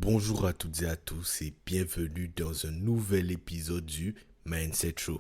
Bonjour à toutes et à tous et bienvenue dans un nouvel épisode du Mindset Show.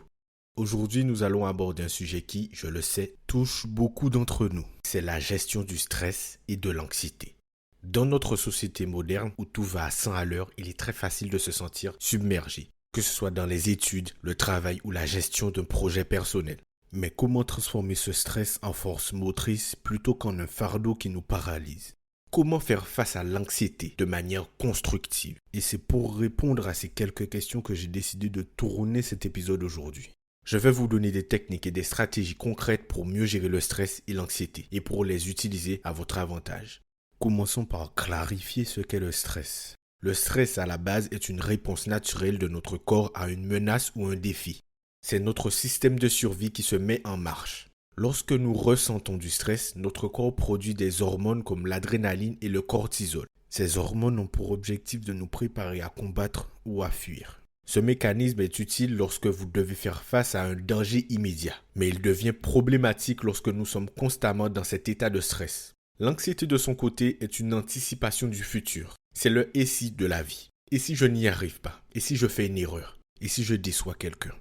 Aujourd'hui, nous allons aborder un sujet qui, je le sais, touche beaucoup d'entre nous. C'est la gestion du stress et de l'anxiété. Dans notre société moderne où tout va à 100 à l'heure, il est très facile de se sentir submergé, que ce soit dans les études, le travail ou la gestion d'un projet personnel. Mais comment transformer ce stress en force motrice plutôt qu'en un fardeau qui nous paralyse ? Comment faire face à l'anxiété de manière constructive? Et c'est pour répondre à ces quelques questions que j'ai décidé de tourner cet épisode aujourd'hui. Je vais vous donner des techniques et des stratégies concrètes pour mieux gérer le stress et l'anxiété et pour les utiliser à votre avantage. Commençons par clarifier ce qu'est le stress. Le stress à la base est une réponse naturelle de notre corps à une menace ou un défi. C'est notre système de survie qui se met en marche. Lorsque nous ressentons du stress, notre corps produit des hormones comme l'adrénaline et le cortisol. Ces hormones ont pour objectif de nous préparer à combattre ou à fuir. Ce mécanisme est utile lorsque vous devez faire face à un danger immédiat, mais il devient problématique lorsque nous sommes constamment dans cet état de stress. L'anxiété de son côté est une anticipation du futur. C'est le « et si » de la vie. Et si je n'y arrive pas? Et si je fais une erreur? Et si je déçois quelqu'un?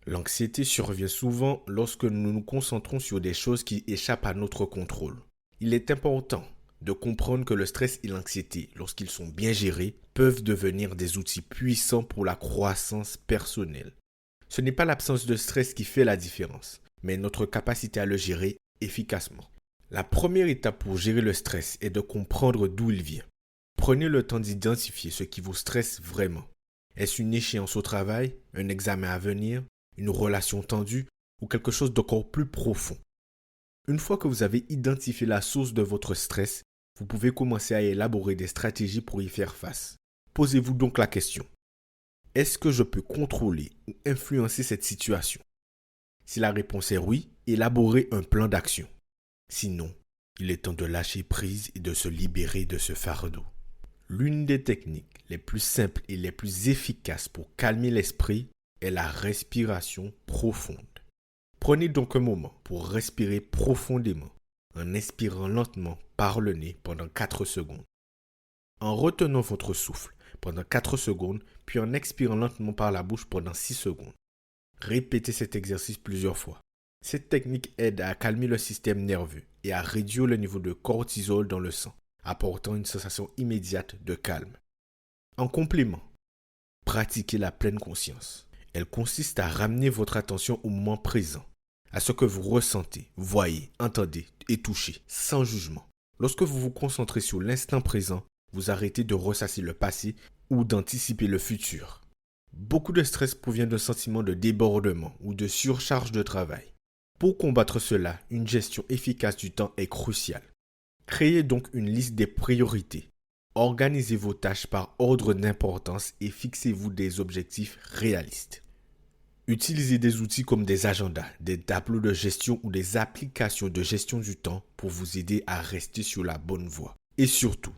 L'anxiété survient souvent lorsque nous nous concentrons sur des choses qui échappent à notre contrôle. Il est important de comprendre que le stress et l'anxiété, lorsqu'ils sont bien gérés, peuvent devenir des outils puissants pour la croissance personnelle. Ce n'est pas l'absence de stress qui fait la différence, mais notre capacité à le gérer efficacement. La première étape pour gérer le stress est de comprendre d'où il vient. Prenez le temps d'identifier ce qui vous stresse vraiment. Est-ce une échéance au travail, un examen à venir, une relation tendue ou quelque chose d'encore plus profond? Une fois que vous avez identifié la source de votre stress, vous pouvez commencer à élaborer des stratégies pour y faire face. Posez-vous donc la question: est-ce que je peux contrôler ou influencer cette situation? Si la réponse est oui, élaborez un plan d'action. Sinon, il est temps de lâcher prise et de se libérer de ce fardeau. L'une des techniques les plus simples et les plus efficaces pour calmer l'esprit est la respiration profonde. Prenez donc un moment pour respirer profondément en inspirant lentement par le nez pendant 4 secondes. En retenant votre souffle pendant 4 secondes, puis en expirant lentement par la bouche pendant 6 secondes. Répétez cet exercice plusieurs fois. Cette technique aide à calmer le système nerveux et à réduire le niveau de cortisol dans le sang, apportant une sensation immédiate de calme. En complément, pratiquez la pleine conscience. Elle consiste à ramener votre attention au moment présent, à ce que vous ressentez, voyez, entendez et touchez, sans jugement. Lorsque vous vous concentrez sur l'instant présent, vous arrêtez de ressasser le passé ou d'anticiper le futur. Beaucoup de stress provient d'un sentiment de débordement ou de surcharge de travail. Pour combattre cela, une gestion efficace du temps est cruciale. Créez donc une liste des priorités. Organisez vos tâches par ordre d'importance et fixez-vous des objectifs réalistes. Utilisez des outils comme des agendas, des tableaux de gestion ou des applications de gestion du temps pour vous aider à rester sur la bonne voie. Et surtout,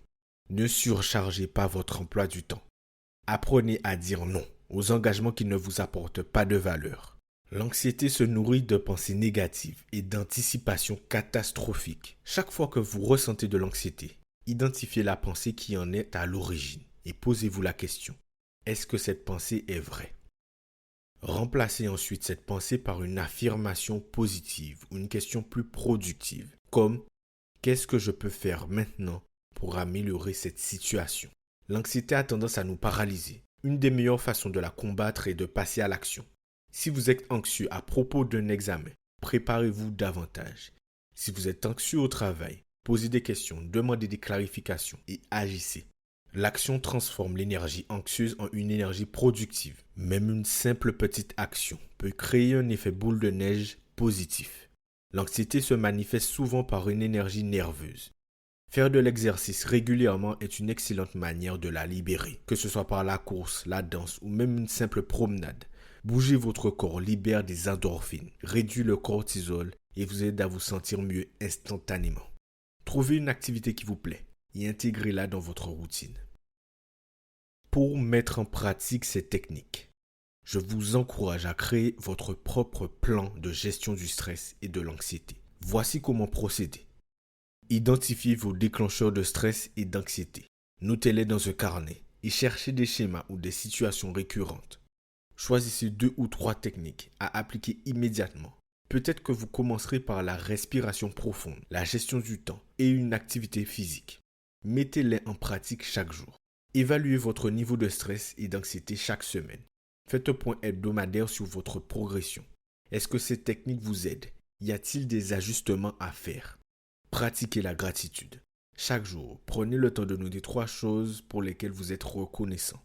ne surchargez pas votre emploi du temps. Apprenez à dire non aux engagements qui ne vous apportent pas de valeur. L'anxiété se nourrit de pensées négatives et d'anticipations catastrophiques. Chaque fois que vous ressentez de l'anxiété, identifiez la pensée qui en est à l'origine et posez-vous la question: est-ce que cette pensée est vraie? Remplacez ensuite cette pensée par une affirmation positive ou une question plus productive, comme: qu'est-ce que je peux faire maintenant pour améliorer cette situation? L'anxiété a tendance à nous paralyser. Une des meilleures façons de la combattre est de passer à l'action. Si vous êtes anxieux à propos d'un examen, préparez-vous davantage. Si vous êtes anxieux au travail, posez des questions, demandez des clarifications et agissez. L'action transforme l'énergie anxieuse en une énergie productive. Même une simple petite action peut créer un effet boule de neige positif. L'anxiété se manifeste souvent par une énergie nerveuse. Faire de l'exercice régulièrement est une excellente manière de la libérer, que ce soit par la course, la danse ou même une simple promenade. Bouger votre corps libère des endorphines, réduit le cortisol et vous aide à vous sentir mieux instantanément. Trouvez une activité qui vous plaît et intégrez-la dans votre routine. Pour mettre en pratique ces techniques, je vous encourage à créer votre propre plan de gestion du stress et de l'anxiété. Voici comment procéder. Identifiez vos déclencheurs de stress et d'anxiété. Notez-les dans un carnet et cherchez des schémas ou des situations récurrentes. Choisissez 2 ou 3 techniques à appliquer immédiatement. Peut-être que vous commencerez par la respiration profonde, la gestion du temps et une activité physique. Mettez-les en pratique chaque jour. Évaluez votre niveau de stress et d'anxiété chaque semaine. Faites un point hebdomadaire sur votre progression. Est-ce que ces techniques vous aident? Y a-t-il des ajustements à faire? Pratiquez la gratitude. Chaque jour, prenez le temps de noter 3 choses pour lesquelles vous êtes reconnaissant.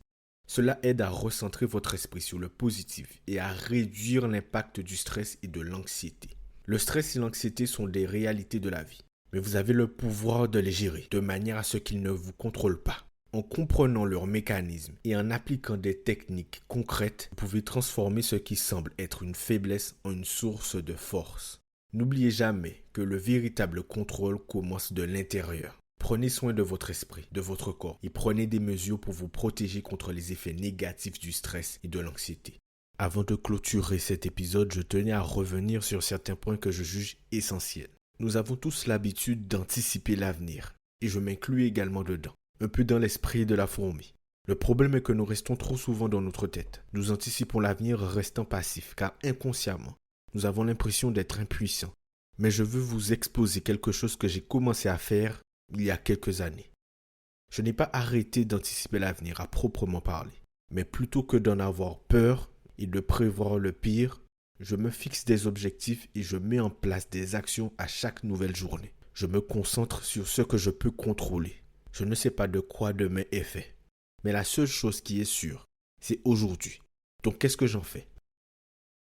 Cela aide à recentrer votre esprit sur le positif et à réduire l'impact du stress et de l'anxiété. Le stress et l'anxiété sont des réalités de la vie, mais vous avez le pouvoir de les gérer de manière à ce qu'ils ne vous contrôlent pas. En comprenant leurs mécanismes et en appliquant des techniques concrètes, vous pouvez transformer ce qui semble être une faiblesse en une source de force. N'oubliez jamais que le véritable contrôle commence de l'intérieur. Prenez soin de votre esprit, de votre corps et prenez des mesures pour vous protéger contre les effets négatifs du stress et de l'anxiété. Avant de clôturer cet épisode, je tenais à revenir sur certains points que je juge essentiels. Nous avons tous l'habitude d'anticiper l'avenir et je m'inclus également dedans. Un peu dans l'esprit de la fourmi. Le problème est que nous restons trop souvent dans notre tête. Nous anticipons l'avenir restant passifs, car inconsciemment, nous avons l'impression d'être impuissants. Mais je veux vous exposer quelque chose que j'ai commencé à faire il y a quelques années. Je n'ai pas arrêté d'anticiper l'avenir à proprement parler, mais plutôt que d'en avoir peur et de prévoir le pire, je me fixe des objectifs et je mets en place des actions à chaque nouvelle journée. Je me concentre sur ce que je peux contrôler. Je ne sais pas de quoi demain est fait. Mais la seule chose qui est sûre, c'est aujourd'hui. Donc qu'est-ce que j'en fais?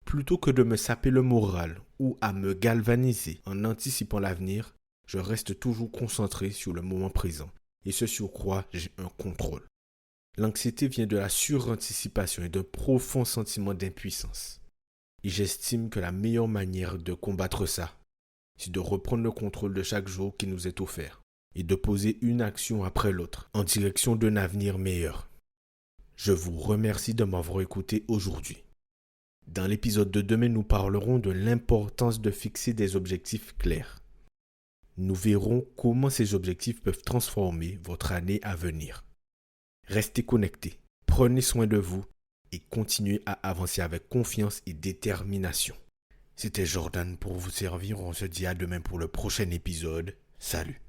Plutôt que de me saper le moral ou à me galvaniser en anticipant l'avenir, je reste toujours concentré sur le moment présent. Et ce sur quoi j'ai un contrôle. L'anxiété vient de la suranticipation et d'un profond sentiment d'impuissance. Et j'estime que la meilleure manière de combattre ça, c'est de reprendre le contrôle de chaque jour qui nous est offert. Et de poser une action après l'autre en direction d'un avenir meilleur. Je vous remercie de m'avoir écouté aujourd'hui. Dans l'épisode de demain, nous parlerons de l'importance de fixer des objectifs clairs. Nous verrons comment ces objectifs peuvent transformer votre année à venir. Restez connectés, prenez soin de vous et continuez à avancer avec confiance et détermination. C'était Jordan pour vous servir, on se dit à demain pour le prochain épisode. Salut!